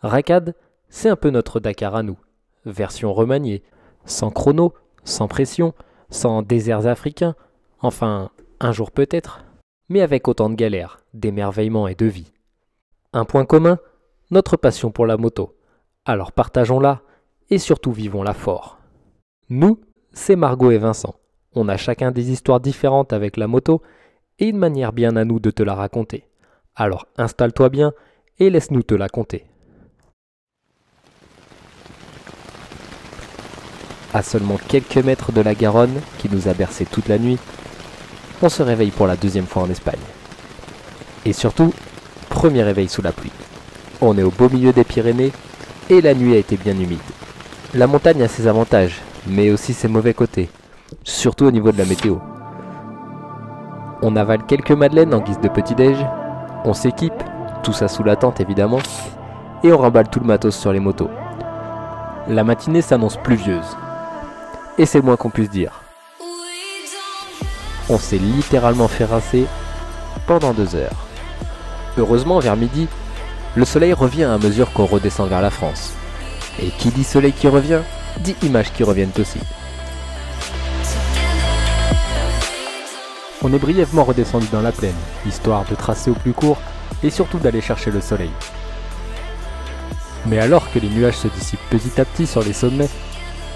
Racad, c'est un peu notre Dakar à nous, version remaniée, sans chrono, sans pression, sans déserts africains, enfin, un jour peut-être, mais avec autant de galères, d'émerveillement et de vie. Un point commun, notre passion pour la moto. Alors partageons-la et surtout vivons-la fort. Nous, c'est Margot et Vincent. On a chacun des histoires différentes avec la moto et une manière bien à nous de te la raconter. Alors installe-toi bien et laisse-nous te la conter. À seulement quelques mètres de la Garonne, qui nous a bercé toute la nuit, on se réveille pour la deuxième fois en Espagne. Et surtout, premier réveil sous la pluie. On est au beau milieu des Pyrénées et la nuit a été bien humide. La montagne a ses avantages, mais aussi ses mauvais côtés, surtout au niveau de la météo. On avale quelques madeleines en guise de petit-déj, on s'équipe, tout ça sous la tente évidemment, et on remballe tout le matos sur les motos. La matinée s'annonce pluvieuse, et c'est le moins qu'on puisse dire. On s'est littéralement fait rincer pendant 2 heures. Heureusement, vers midi, le soleil revient à mesure qu'on redescend vers la France. Et qui dit soleil qui revient, dit images qui reviennent aussi. On est brièvement redescendu dans la plaine, histoire de tracer au plus court et surtout d'aller chercher le soleil. Mais alors que les nuages se dissipent petit à petit sur les sommets,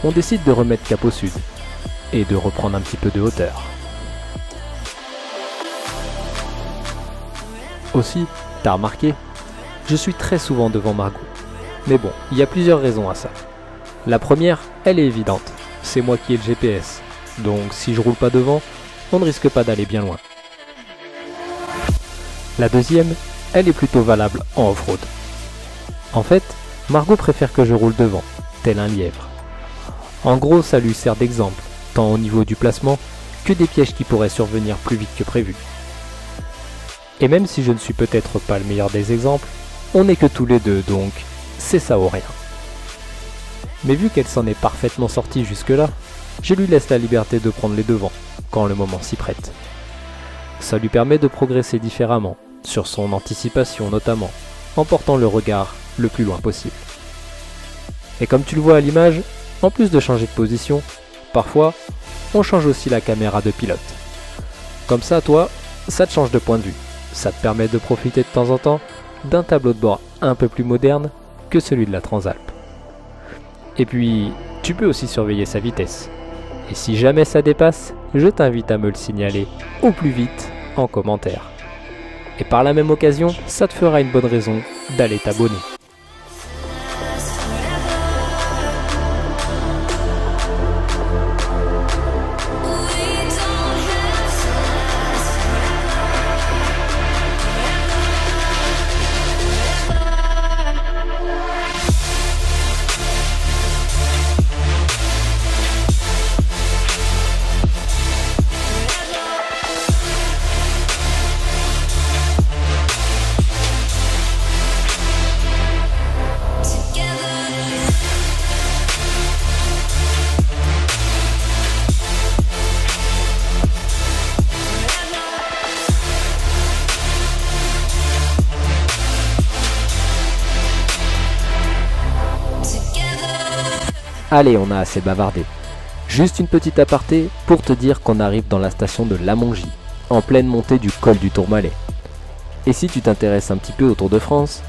on décide de remettre cap au sud et de reprendre un petit peu de hauteur. Aussi, t'as remarqué, je suis très souvent devant Margot. Mais bon, il y a plusieurs raisons à ça. La première, elle est évidente, c'est moi qui ai le GPS, donc si je roule pas devant, on ne risque pas d'aller bien loin. La deuxième, elle est plutôt valable en off-road. En fait, Margot préfère que je roule devant, tel un lièvre. En gros, ça lui sert d'exemple, tant au niveau du placement que des pièges qui pourraient survenir plus vite que prévu. Et même si je ne suis peut-être pas le meilleur des exemples, on n'est que tous les deux, donc c'est ça ou rien. Mais vu qu'elle s'en est parfaitement sortie jusque-là, je lui laisse la liberté de prendre les devants, quand le moment s'y prête. Ça lui permet de progresser différemment, sur son anticipation notamment, en portant le regard le plus loin possible. Et comme tu le vois à l'image, en plus de changer de position, parfois, on change aussi la caméra de pilote. Comme ça, toi, ça te change de point de vue. Ça te permet de profiter de temps en temps d'un tableau de bord un peu plus moderne que celui de la Transalp. Et puis, tu peux aussi surveiller sa vitesse. Et si jamais ça dépasse, je t'invite à me le signaler au plus vite en commentaire. Et par la même occasion, ça te fera une bonne raison d'aller t'abonner. Allez, on a assez bavardé. Juste une petite aparté pour te dire qu'on arrive dans la station de Lamongie, en pleine montée du col du Tourmalet. Et si tu t'intéresses un petit peu au Tour de France,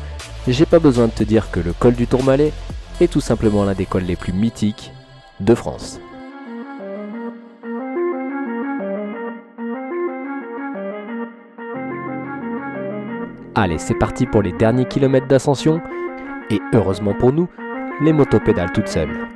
j'ai pas besoin de te dire que le col du Tourmalet est tout simplement l'un des cols les plus mythiques de France. Allez, c'est parti pour les derniers kilomètres d'ascension, et heureusement pour nous, les motos pédalent toutes seules.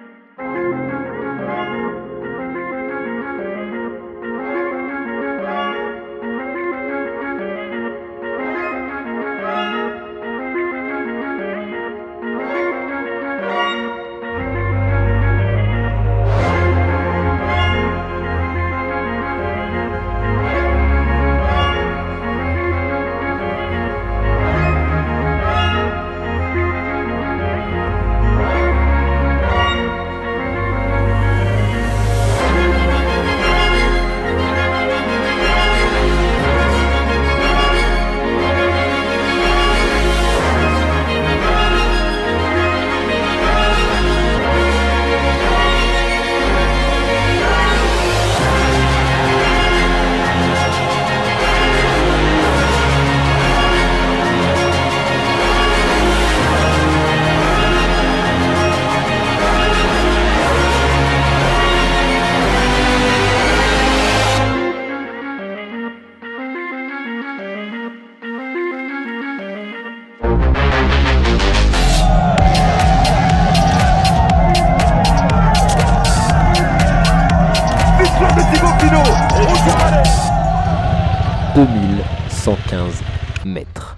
2115 mètres.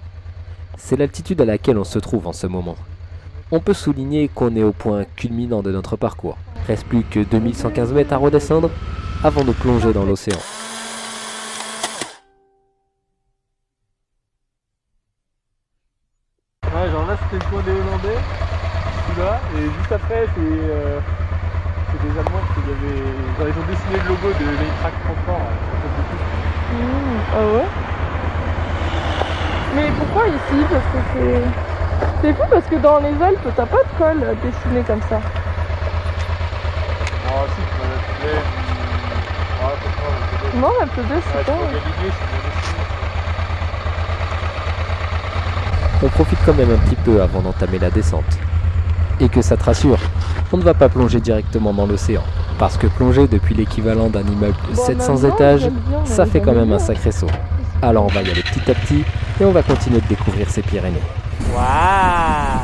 C'est l'altitude à laquelle on se trouve en ce moment. On peut souligner qu'on est au point culminant de notre parcours. Reste plus que 2115 mètres à redescendre avant de plonger dans l'océan. Ouais, genre là c'était le coin des Hollandais, celui-là, et juste après c'est des Allemands qui genre, ils ont dessiné le logo de Leitrac Transport. Ah ouais. Mais pourquoi ici? Parce que c'est fou parce que dans les Alpes t'as pas de col dessiné comme ça. Ah si, tu peux la trouver. Ah, c'est pas, Non, la P2 c'est pas. On profite quand même un petit peu avant d'entamer la descente. Et que ça te rassure, on ne va pas plonger directement dans l'océan. Parce que plonger depuis l'équivalent d'un immeuble de 700 étages, ça fait quand même un sacré saut. Alors on va y aller petit à petit et on va continuer de découvrir ces Pyrénées. Waouh!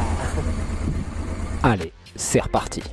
Allez, c'est reparti.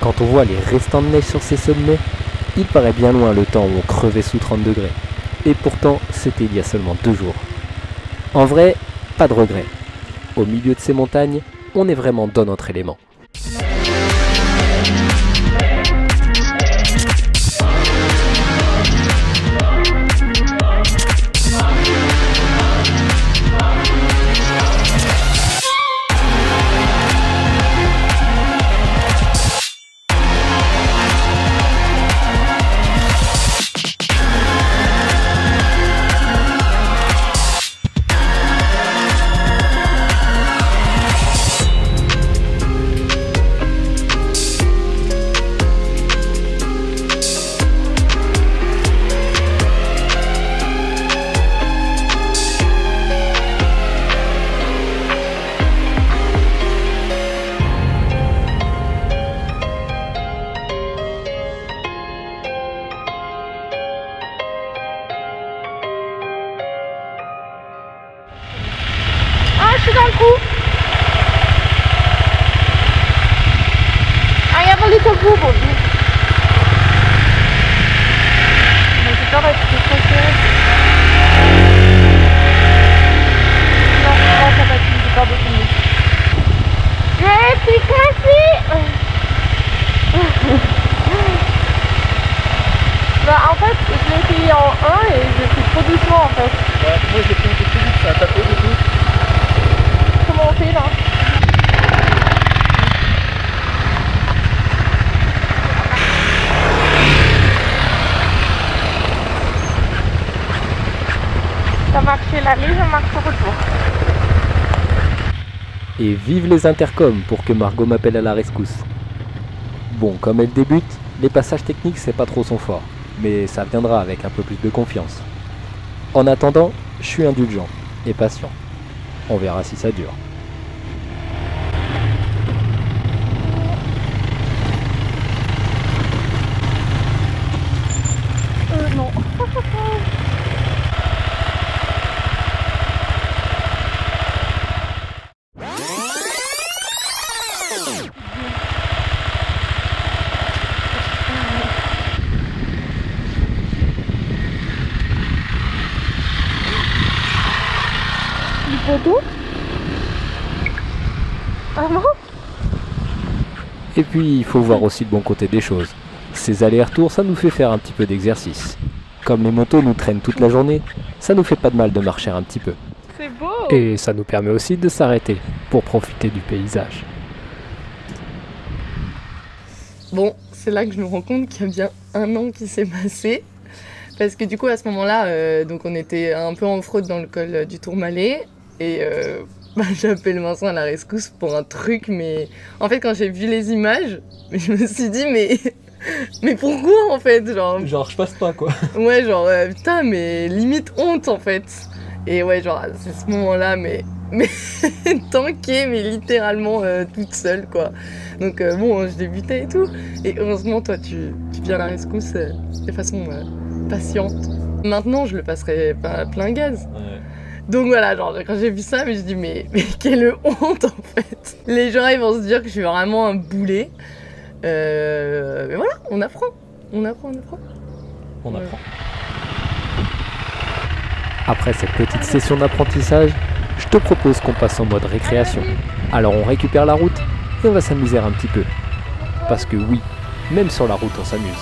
Quand on voit les restants de neige sur ces sommets, il paraît bien loin le temps où on crevait sous 30 degrés. Et pourtant, c'était il y a seulement 2 jours. En vrai, pas de regret. Au milieu de ces montagnes, on est vraiment dans notre élément. Je suis dans le coup. I have a little bubble. Mais j'ai peur d'être stressée. Non, ça va être j'ai peur de tomber. Je suis cassée. Bah en fait, je l'ai fait en 1 et je suis trop doucement en fait. Ouais, moi j'ai fait un peu plus vite, ça a tapé du coup. Comment on fait là? Ça marchait l'aller, ça marche au retour. Et vive les intercoms pour que Margot m'appelle à la rescousse. Bon, comme elle débute, les passages techniques c'est pas trop son fort, mais ça viendra avec un peu plus de confiance. En attendant, je suis indulgent et patient. On verra si ça dure. Non. Du poteau? Ah non? Et puis, il faut voir aussi le bon côté des choses. Ces allers-retours, ça nous fait faire un petit peu d'exercice. Comme les motos nous traînent toute la journée, ça nous fait pas de mal de marcher un petit peu. C'est beau. Et ça nous permet aussi de s'arrêter pour profiter du paysage. Bon, c'est là que je me rends compte qu'il y a bien 1 an qui s'est passé. Parce que du coup, à ce moment-là, donc on était un peu en fraude dans le col du Tourmalet. Et j'appelle Vincent à la rescousse pour un truc. Mais en fait, quand j'ai vu les images, je me suis dit, mais pourquoi en fait, Genre, je passe pas quoi. Ouais, putain, mais limite honte en fait. Et ouais, c'est ce moment-là, mais tankée, mais littéralement toute seule quoi. Donc bon, je débutais et tout. Et heureusement, toi, tu viens à la rescousse de façon patiente. Maintenant, je le passerai pas plein gaz. Ouais. Donc voilà, quand j'ai vu ça, je me suis dit, mais quelle honte en fait. Les gens, ils vont se dire que je suis vraiment un boulet. Mais voilà, on apprend. Après cette petite session d'apprentissage, je te propose qu'on passe en mode récréation. Alors on récupère la route et on va s'amuser un petit peu. Parce que oui, même sur la route on s'amuse.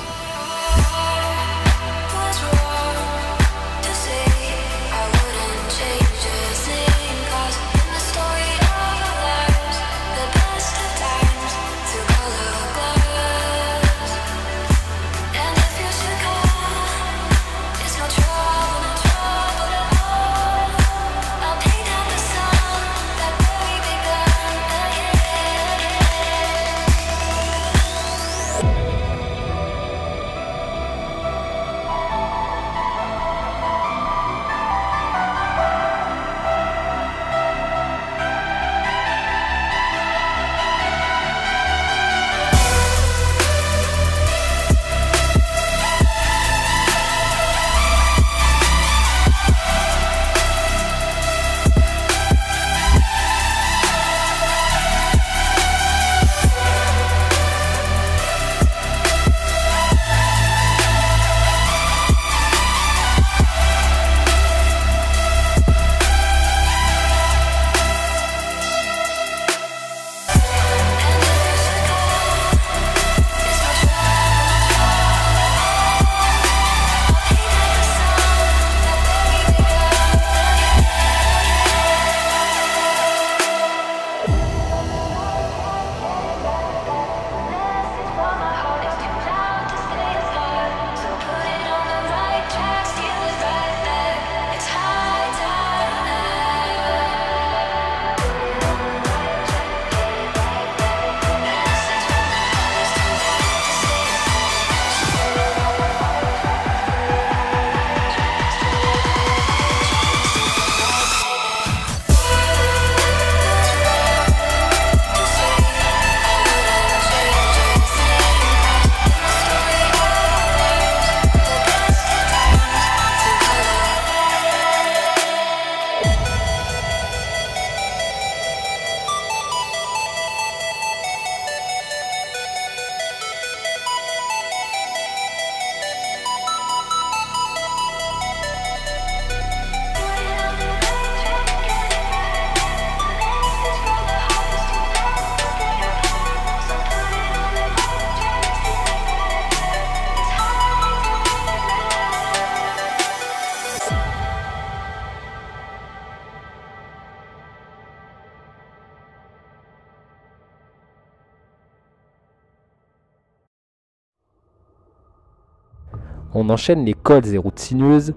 On enchaîne les cols et routes sinueuses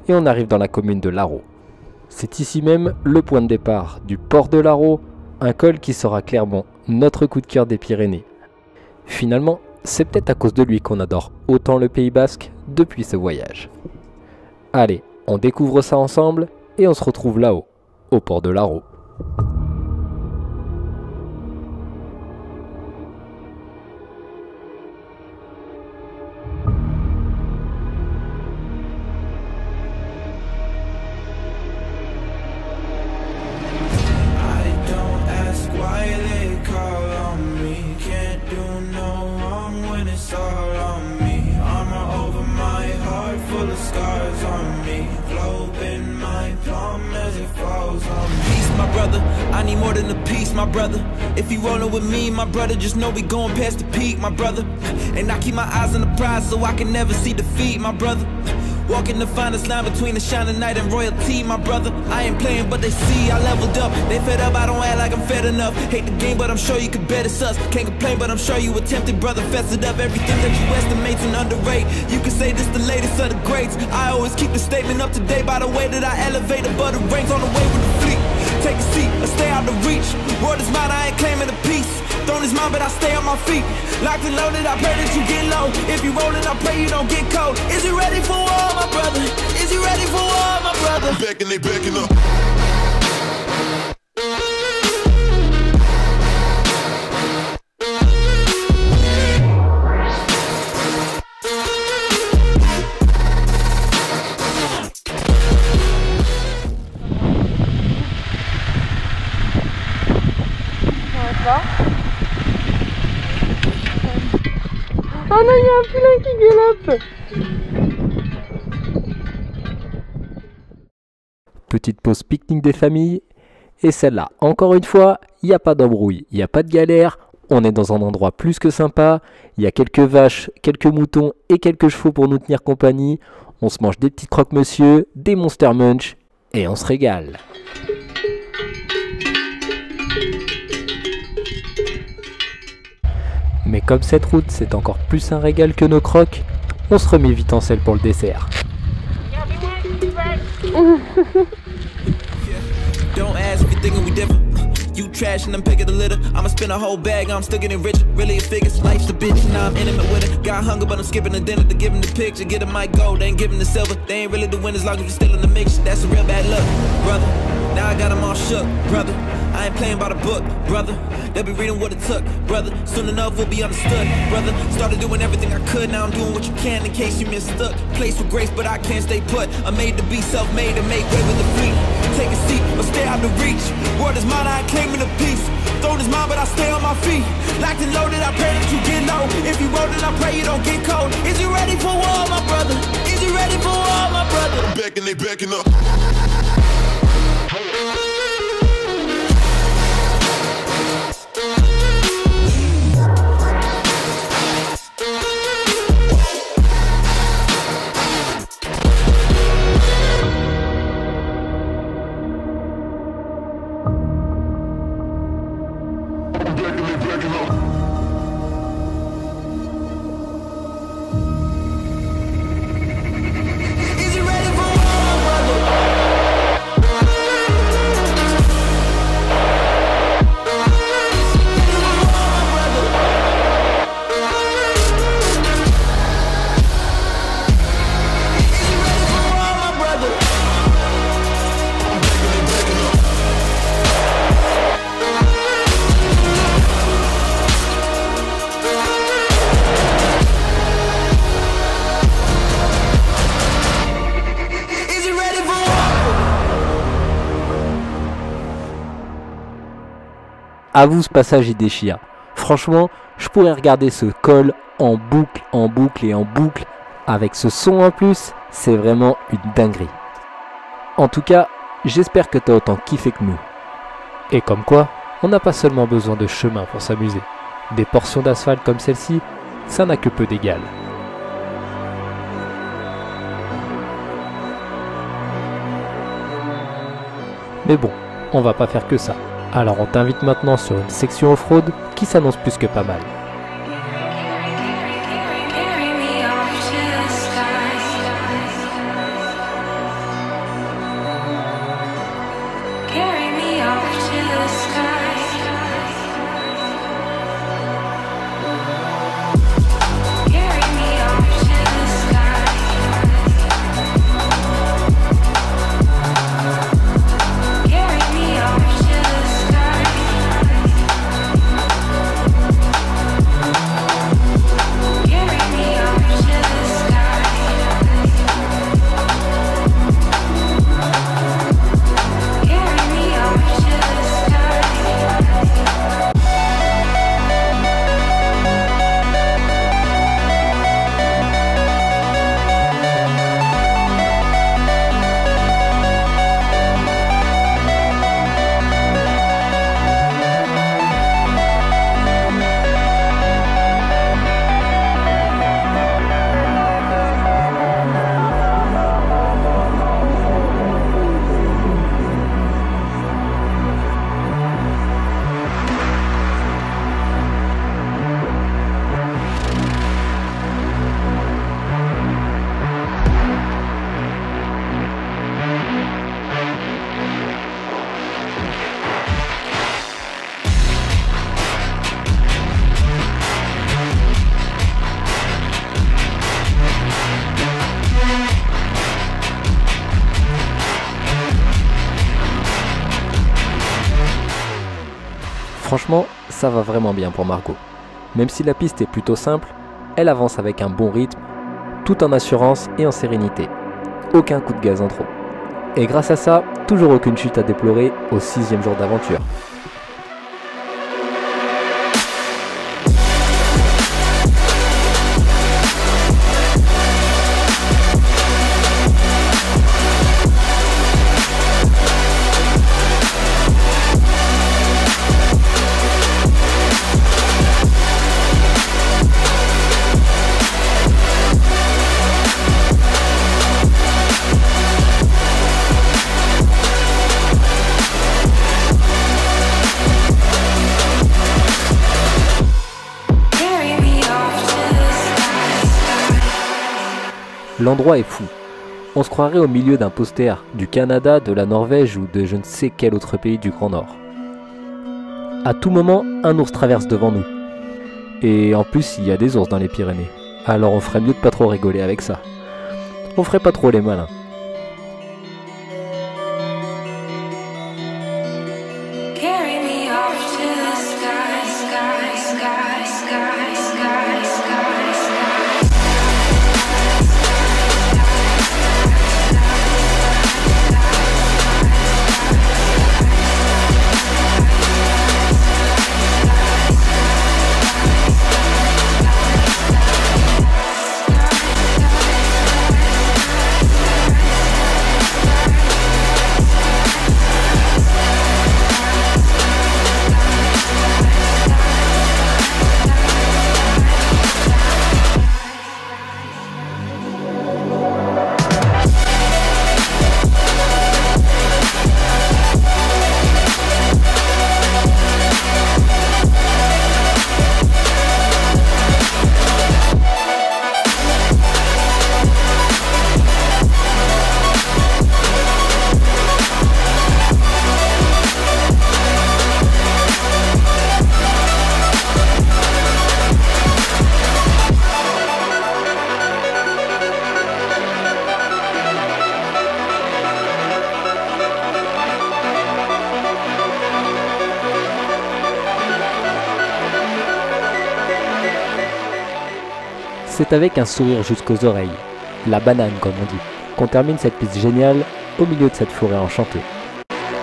et on arrive dans la commune de Larreau. C'est ici même le point de départ du port de Larreau, un col qui sera clairement notre coup de cœur des Pyrénées. Finalement, c'est peut-être à cause de lui qu'on adore autant le Pays Basque depuis ce voyage. Allez, on découvre ça ensemble et on se retrouve là-haut, au port de Larreau. brother. I need more than a piece, my brother. If you rollin' with me, my brother, just know we going past the peak, my brother. And I keep my eyes on the prize so I can never see defeat, my brother. Walking the finest line between the shining night and royalty, my brother. I ain't playing, but they see I leveled up. They fed up, I don't act like I'm fed enough. Hate the game, but I'm sure you could bet it's us. Can't complain, but I'm sure you attempted, brother. Fess it up, everything that you estimate's and underrate. You can say this the latest of the greats. I always keep the statement up to date by the way that I elevate above the ranks on the way with the fleet. Take a seat, or stay out of reach. Word is mine, I ain't claiming a piece. Throne is mine, but I stay on my feet. Locked and loaded, I pray that you get low. If you rollin', I pray you don't get cold. Is you ready for war, my brother? Is you ready for war, my brother? Backing, they backing up. Oh non, il y a un poulain qui galope. Petite pause pique-nique des familles. Et celle-là, encore une fois, il n'y a pas d'embrouille, il n'y a pas de galère. On est dans un endroit plus que sympa. Il y a quelques vaches, quelques moutons et quelques chevaux pour nous tenir compagnie. On se mange des petits croque-monsieur, des Monster Munch et on se régale. Mais comme cette route c'est encore plus un régal que nos croques, on se remet vite en selle pour le dessert. Don't ask if you're thinking we different. You trash and I'm picking the litter. I'ma spend a whole bag, I'm still getting rich. Really it figures, life's a bitch, now I'm intimate with it. Got hunger, but I'm skipping the dinner to give him the picture. Get him my gold, they ain't giving the silver. They ain't really the winners, long as you're still in the mix. That's a real bad luck, brother. Now I got them all shook, brother. I ain't playing by the book, brother. They'll be reading what it took, brother. Soon enough we'll be understood, brother. Started doing everything I could, now I'm doing what you can in case you mistook. Place with grace, but I can't stay put. I'm made to be self-made and make way with the fleet. Take a seat or stay out of reach. Word is mine, I ain't claiming a piece. Throne is mine, but I stay on my feet. Locked and loaded, I pray that you get low. If you rollin', I pray you don't get cold. Is you ready for war, my brother? Is you ready for war, my brother? Backing, they backing up. À vous ce passage Hideshiya. Franchement, je pourrais regarder ce col en boucle et en boucle. Avec ce son en plus, c'est vraiment une dinguerie. En tout cas, j'espère que t'as autant kiffé que nous. Et comme quoi, on n'a pas seulement besoin de chemin pour s'amuser. Des portions d'asphalte comme celle-ci, ça n'a que peu d'égal. Mais bon, on va pas faire que ça. Alors on t'invite maintenant sur une section off-road qui s'annonce plus que pas mal. Franchement, ça va vraiment bien pour Margot. Même si la piste est plutôt simple, elle avance avec un bon rythme, tout en assurance et en sérénité. Aucun coup de gaz en trop. Et grâce à ça, toujours aucune chute à déplorer au 6e jour d'aventure. L'endroit est fou. On se croirait au milieu d'un poster du Canada, de la Norvège ou de je ne sais quel autre pays du Grand Nord. À tout moment, un ours traverse devant nous. Et en plus, il y a des ours dans les Pyrénées. Alors on ferait mieux de pas trop rigoler avec ça. On ferait pas trop les malins. C'est avec un sourire jusqu'aux oreilles, la banane comme on dit, qu'on termine cette piste géniale au milieu de cette forêt enchantée.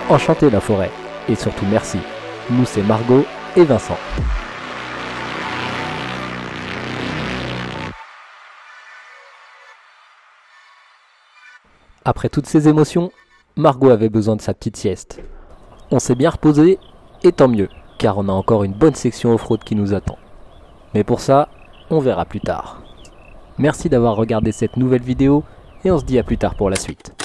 Enchantée la forêt, et surtout merci. Nous c'est Margot et Vincent. Après toutes ces émotions, Margot avait besoin de sa petite sieste. On s'est bien reposé, et tant mieux, car on a encore une bonne section off-road qui nous attend. Mais pour ça, on verra plus tard. Merci d'avoir regardé cette nouvelle vidéo et on se dit à plus tard pour la suite.